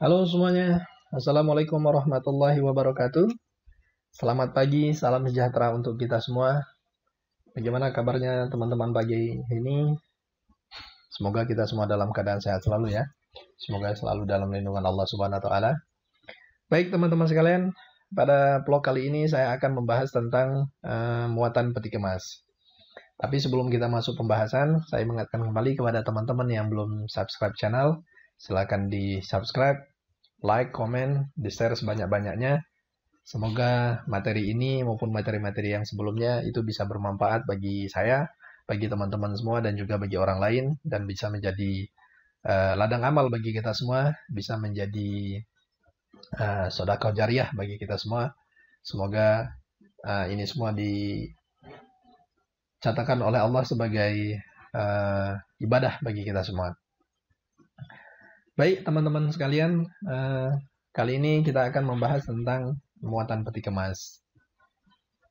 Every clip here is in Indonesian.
Halo semuanya, Assalamualaikum warahmatullahi wabarakatuh. Selamat pagi, salam sejahtera untuk kita semua. Bagaimana kabarnya teman-teman pagi ini? Semoga kita semua dalam keadaan sehat selalu ya. Semoga selalu dalam lindungan Allah Subhanahu wa taala. Baik teman-teman sekalian, pada vlog kali ini saya akan membahas tentang muatan peti kemas. Tapi sebelum kita masuk pembahasan, saya mengingatkan kembali kepada teman-teman yang belum subscribe channel, silakan di-subscribe, like, komen, di-share sebanyak-banyaknya. Semoga materi ini maupun materi-materi yang sebelumnya itu bisa bermanfaat bagi saya, bagi teman-teman semua, dan juga bagi orang lain, dan bisa menjadi ladang amal bagi kita semua, bisa menjadi sedekah jariah bagi kita semua. Semoga ini semua dicatatkan oleh Allah sebagai ibadah bagi kita semua. Baik teman-teman sekalian, kali ini kita akan membahas tentang muatan peti kemas.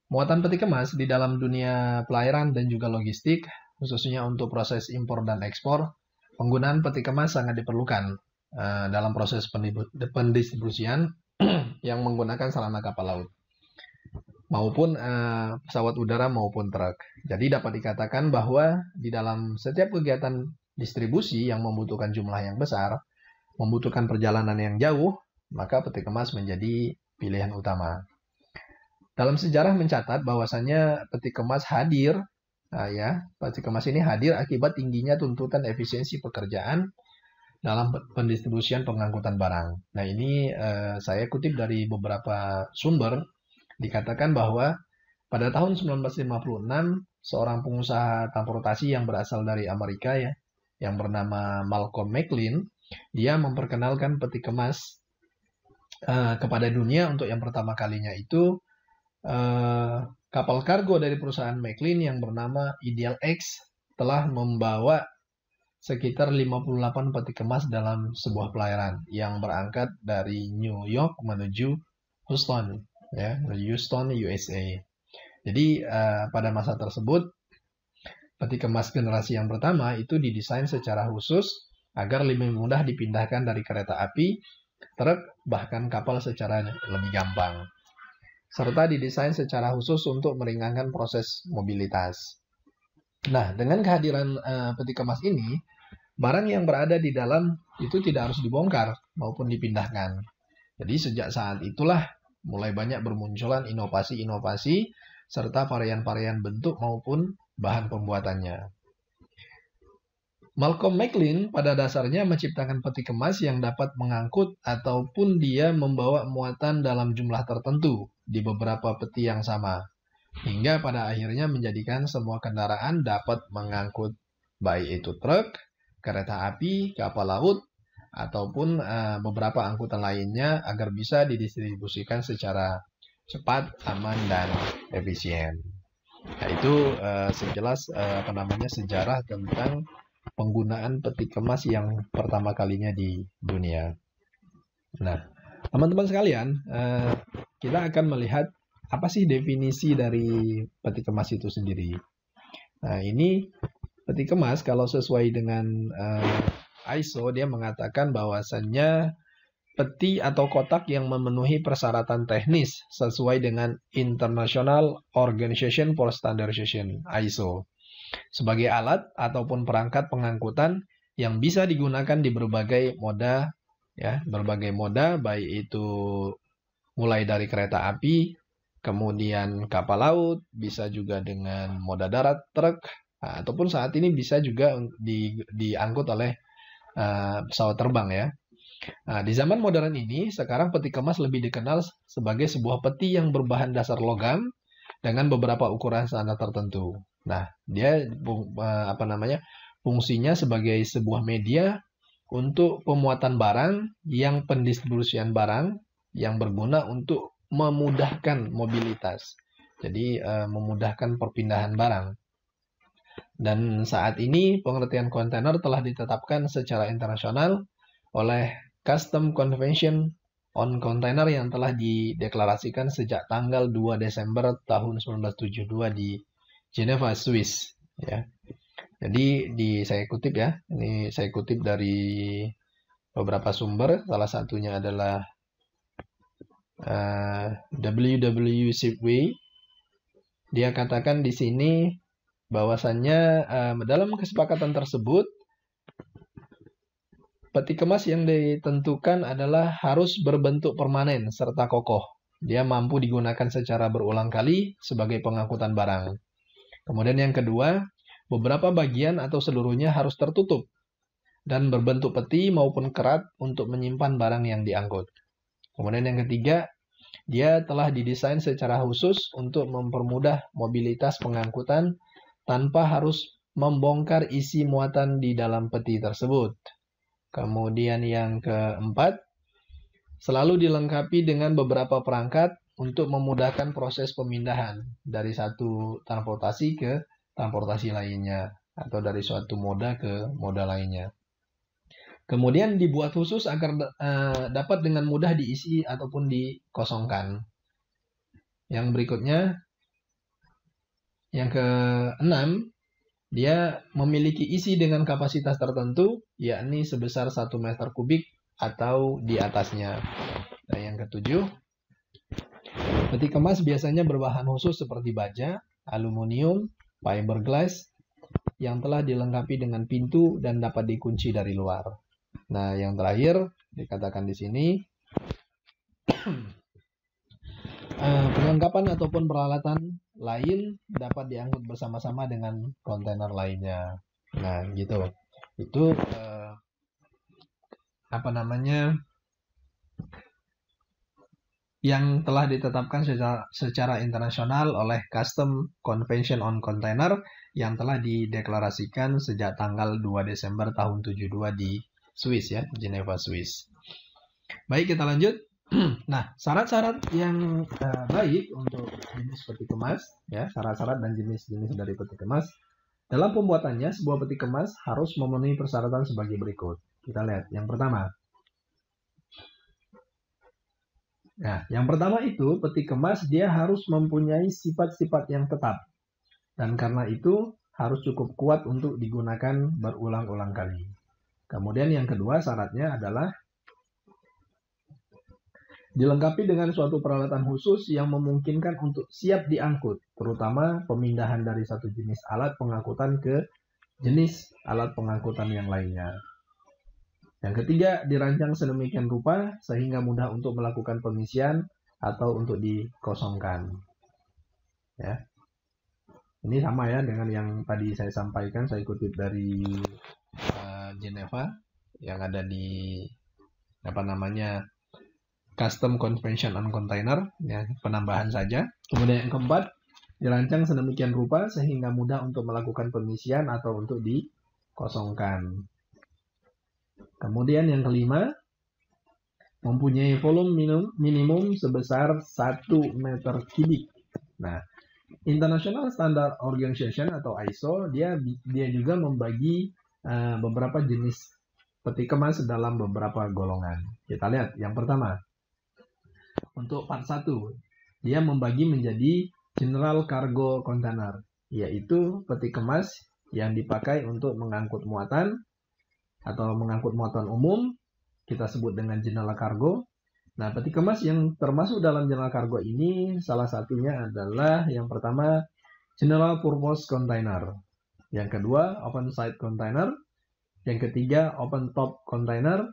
Muatan peti kemas di dalam dunia pelayaran dan juga logistik, khususnya untuk proses impor dan ekspor, penggunaan peti kemas sangat diperlukan dalam proses pendistribusian yang menggunakan sarana kapal laut, maupun pesawat udara maupun truk. Jadi dapat dikatakan bahwa di dalam setiap kegiatan distribusi yang membutuhkan jumlah yang besar, membutuhkan perjalanan yang jauh, maka peti kemas menjadi pilihan utama. Dalam sejarah mencatat bahwasannya peti kemas hadir, peti kemas ini hadir akibat tingginya tuntutan efisiensi pekerjaan dalam pendistribusian pengangkutan barang. Nah ini saya kutip dari beberapa sumber, dikatakan bahwa pada tahun 1956, seorang pengusaha transportasi yang berasal dari Amerika ya, yang bernama Malcolm McLean, dia memperkenalkan peti kemas kepada dunia untuk yang pertama kalinya itu kapal kargo dari perusahaan McLean yang bernama Ideal X telah membawa sekitar 58 peti kemas dalam sebuah pelayaran yang berangkat dari New York menuju Houston, Houston, USA. Jadi pada masa tersebut peti kemas generasi yang pertama itu didesain secara khusus agar lebih mudah dipindahkan dari kereta api, truk, bahkan kapal secara lebih gampang. Serta didesain secara khusus untuk meringankan proses mobilitas. Nah, dengan kehadiran peti kemas ini, barang yang berada di dalam itu tidak harus dibongkar maupun dipindahkan. Jadi sejak saat itulah mulai banyak bermunculan inovasi-inovasi serta varian-varian bentuk maupun bahan pembuatannya. Malcolm McLean pada dasarnya menciptakan peti kemas yang dapat mengangkut ataupun dia membawa muatan dalam jumlah tertentu di beberapa peti yang sama, hingga pada akhirnya menjadikan semua kendaraan dapat mengangkut baik itu truk, kereta api, kapal laut, ataupun beberapa angkutan lainnya agar bisa didistribusikan secara cepat, aman, dan efisien. Nah, itu sejelas sejarah tentang penggunaan peti kemas yang pertama kalinya di dunia. Nah, teman-teman sekalian, kita akan melihat apa sih definisi dari peti kemas itu sendiri. Nah, ini peti kemas kalau sesuai dengan ISO, dia mengatakan bahwasannya peti atau kotak yang memenuhi persyaratan teknis sesuai dengan International Organization for Standardization (ISO) sebagai alat ataupun perangkat pengangkutan yang bisa digunakan di berbagai moda, baik itu mulai dari kereta api, kemudian kapal laut, bisa juga dengan moda darat, truk, ataupun saat ini bisa juga diangkut oleh pesawat terbang ya. Nah, di zaman modern ini, sekarang peti kemas lebih dikenal sebagai sebuah peti yang berbahan dasar logam dengan beberapa ukuran standar tertentu. Nah, dia fungsinya sebagai sebuah media untuk pemuatan barang yang pendistribusian barang yang berguna untuk memudahkan mobilitas. Jadi memudahkan perpindahan barang. Dan saat ini pengertian kontainer telah ditetapkan secara internasional oleh Custom Convention on Container yang telah dideklarasikan sejak tanggal 2 Desember tahun 1972 di Geneva, Swiss. Ya. Jadi saya kutip ya, ini saya kutip dari beberapa sumber, salah satunya adalah W.W. Shipway. Dia katakan di sini bahwasannya dalam kesepakatan tersebut peti kemas yang ditentukan adalah harus berbentuk permanen serta kokoh. Dia mampu digunakan secara berulang kali sebagai pengangkutan barang. Kemudian yang kedua, beberapa bagian atau seluruhnya harus tertutup dan berbentuk peti maupun kerat untuk menyimpan barang yang diangkut. Kemudian yang ketiga, dia telah didesain secara khusus untuk mempermudah mobilitas pengangkutan tanpa harus membongkar isi muatan di dalam peti tersebut. Kemudian yang keempat, selalu dilengkapi dengan beberapa perangkat untuk memudahkan proses pemindahan dari satu transportasi ke transportasi lainnya atau dari suatu moda ke moda lainnya. Kemudian dibuat khusus agar dapat dengan mudah diisi ataupun dikosongkan. Yang berikutnya, yang keenam, dia memiliki isi dengan kapasitas tertentu, yakni sebesar 1 meter kubik atau di atasnya. Nah, yang ketujuh, peti kemas biasanya berbahan khusus seperti baja, aluminium, fiberglass, yang telah dilengkapi dengan pintu dan dapat dikunci dari luar. Nah, yang terakhir, dikatakan di sini, perlengkapan ataupun peralatan lain dapat diangkut bersama-sama dengan kontainer lainnya. Nah, gitu. Itu yang telah ditetapkan secara internasional oleh Custom Convention on Container yang telah dideklarasikan sejak tanggal 2 Desember tahun 72 di Swiss ya, Geneva, Swiss. Baik, kita lanjut. Nah, syarat-syarat yang baik untuk jenis peti kemas, ya, syarat-syarat dan jenis-jenis dari peti kemas. Dalam pembuatannya, sebuah peti kemas harus memenuhi persyaratan sebagai berikut. Kita lihat, yang pertama. Nah, yang pertama itu, peti kemas dia harus mempunyai sifat-sifat yang tetap. Dan karena itu, harus cukup kuat untuk digunakan berulang-ulang kali. Kemudian yang kedua, syaratnya adalah dilengkapi dengan suatu peralatan khusus yang memungkinkan untuk siap diangkut, terutama pemindahan dari satu jenis alat pengangkutan ke jenis alat pengangkutan yang lainnya. Yang ketiga, dirancang sedemikian rupa sehingga mudah untuk melakukan pengisian atau untuk dikosongkan. Ya. Ini sama ya dengan yang tadi saya sampaikan, saya kutip dari Geneva yang ada di Custom Convention on Container, ya, penambahan saja. Kemudian yang keempat, dirancang sedemikian rupa sehingga mudah untuk melakukan pengisian atau untuk dikosongkan. Kemudian yang kelima, mempunyai volume minimum sebesar 1 meter kubik. Nah, International Standard Organization atau ISO, dia juga membagi beberapa jenis peti kemas dalam beberapa golongan. Kita lihat, yang pertama, untuk part 1, dia membagi menjadi General Cargo Container, yaitu peti kemas yang dipakai untuk mengangkut muatan atau mengangkut muatan umum, kita sebut dengan General Cargo. Nah, peti kemas yang termasuk dalam General Cargo ini salah satunya adalah yang pertama General Purpose Container, yang kedua Open Side Container, yang ketiga Open Top Container,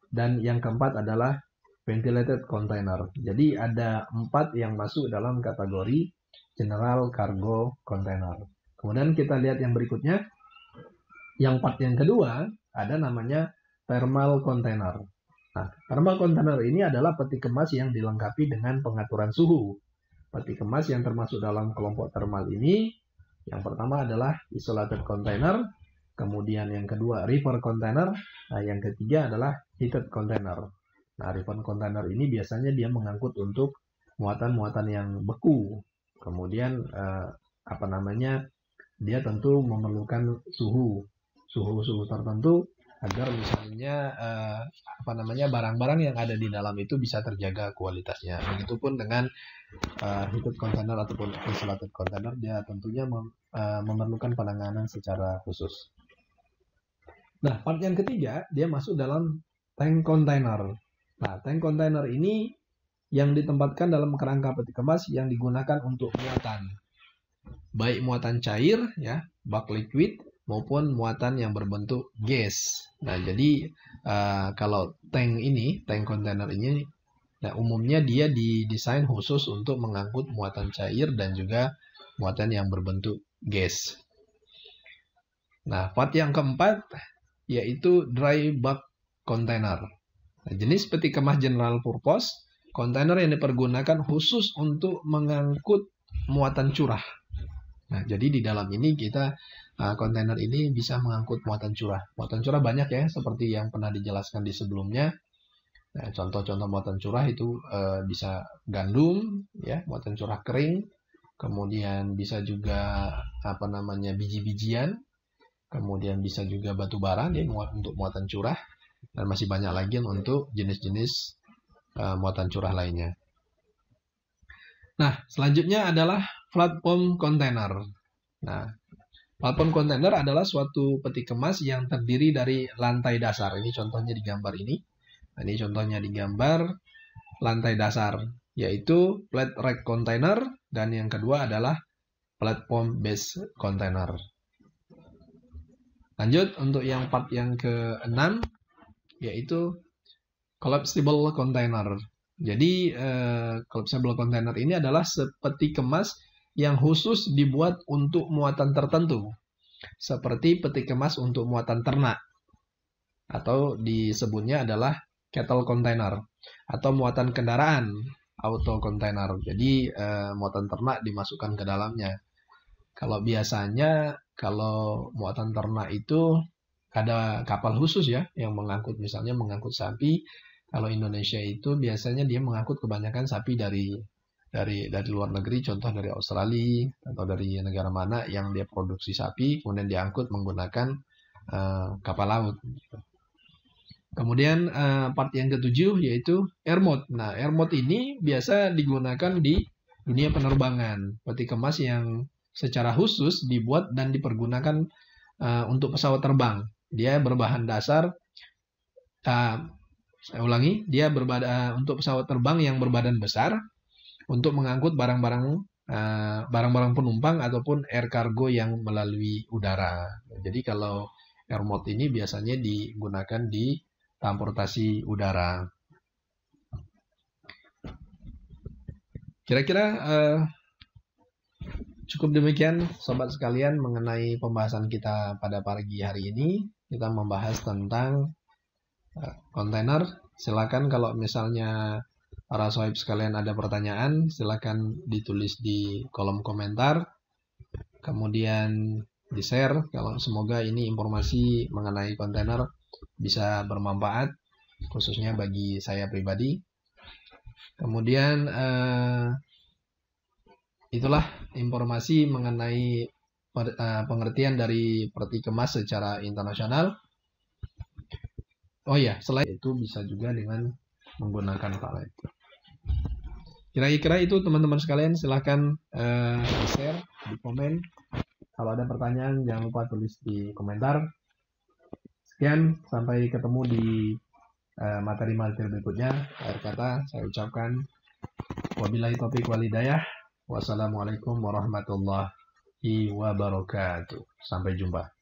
dan yang keempat adalah Ventilated Container. Jadi ada 4 yang masuk dalam kategori General Cargo Container. Kemudian kita lihat yang berikutnya. Yang part yang kedua ada namanya Thermal Container. Nah, Thermal Container ini adalah peti kemas yang dilengkapi dengan pengaturan suhu. Peti kemas yang termasuk dalam kelompok thermal ini, yang pertama adalah Isolated Container, kemudian yang kedua River Container, nah yang ketiga adalah Heated Container. Nah, river container ini biasanya dia mengangkut untuk muatan-muatan yang beku. Kemudian dia tentu memerlukan suhu tertentu agar misalnya barang-barang yang ada di dalam itu bisa terjaga kualitasnya. Begitupun dengan heated container ataupun insulated container, dia tentunya memerlukan penanganan secara khusus. Nah, part yang ketiga dia masuk dalam tank kontainer. Nah, tank kontainer ini yang ditempatkan dalam kerangka peti kemas yang digunakan untuk muatan, baik muatan cair, ya, bak liquid, maupun muatan yang berbentuk gas. Nah, jadi kalau tank kontainer ini, nah, umumnya dia didesain khusus untuk mengangkut muatan cair dan juga muatan yang berbentuk gas. Nah, part yang keempat yaitu dry bulk container. Nah, jenis peti kemas general purpose, kontainer yang dipergunakan khusus untuk mengangkut muatan curah. Nah, jadi di dalam ini kita kontainer ini bisa mengangkut muatan curah. Muatan curah banyak ya, seperti yang pernah dijelaskan di sebelumnya. Nah, contoh-contoh muatan curah itu bisa gandum, ya, muatan curah kering, kemudian bisa juga biji-bijian, kemudian bisa juga batu bara dia untuk muatan curah, dan masih banyak lagi untuk jenis-jenis muatan curah lainnya. Nah, selanjutnya adalah platform container. Nah, platform container adalah suatu peti kemas yang terdiri dari lantai dasar. Ini contohnya di gambar ini. Nah, ini contohnya di gambar lantai dasar, yaitu flat rack container, dan yang kedua adalah platform base container. Lanjut untuk yang part yang ke-6, yaitu collapsible container. Jadi collapsible container ini adalah peti kemas yang khusus dibuat untuk muatan tertentu, seperti peti kemas untuk muatan ternak, atau disebutnya adalah cattle container, atau muatan kendaraan auto container. Jadi muatan ternak dimasukkan ke dalamnya. Kalau biasanya kalau muatan ternak itu ada kapal khusus ya yang mengangkut, misalnya mengangkut sapi. Kalau Indonesia itu biasanya dia mengangkut kebanyakan sapi dari luar negeri, contoh dari Australia atau dari negara mana yang dia produksi sapi, kemudian diangkut menggunakan kapal laut. Kemudian part yang ke-7 yaitu air mode. Nah, air mode ini biasa digunakan di dunia penerbangan. Peti kemas yang secara khusus dibuat dan dipergunakan untuk pesawat terbang. Dia berbahan dasar, dia untuk pesawat terbang yang berbadan besar untuk mengangkut barang-barang penumpang ataupun air cargo yang melalui udara. Jadi kalau air mode ini biasanya digunakan di transportasi udara. Kira-kira cukup demikian sobat sekalian mengenai pembahasan kita pada pagi hari ini. Kita membahas tentang kontainer. Silakan kalau misalnya para sohib sekalian ada pertanyaan, silakan ditulis di kolom komentar. Kemudian di-share. Kalau semoga ini informasi mengenai kontainer bisa bermanfaat, khususnya bagi saya pribadi. Kemudian itulah informasi mengenai pengertian dari peti kemas secara internasional. Oh ya, selain itu bisa juga dengan menggunakan palet. Kira-kira itu teman-teman sekalian, silahkan share di komen. Kalau ada pertanyaan jangan lupa tulis di komentar. Sekian, sampai ketemu di materi-materi berikutnya. Akhir kata saya ucapkan wabillahi taufiq wal hidayah. Wassalamualaikum warahmatullahi wabarakatuh. Sampai jumpa.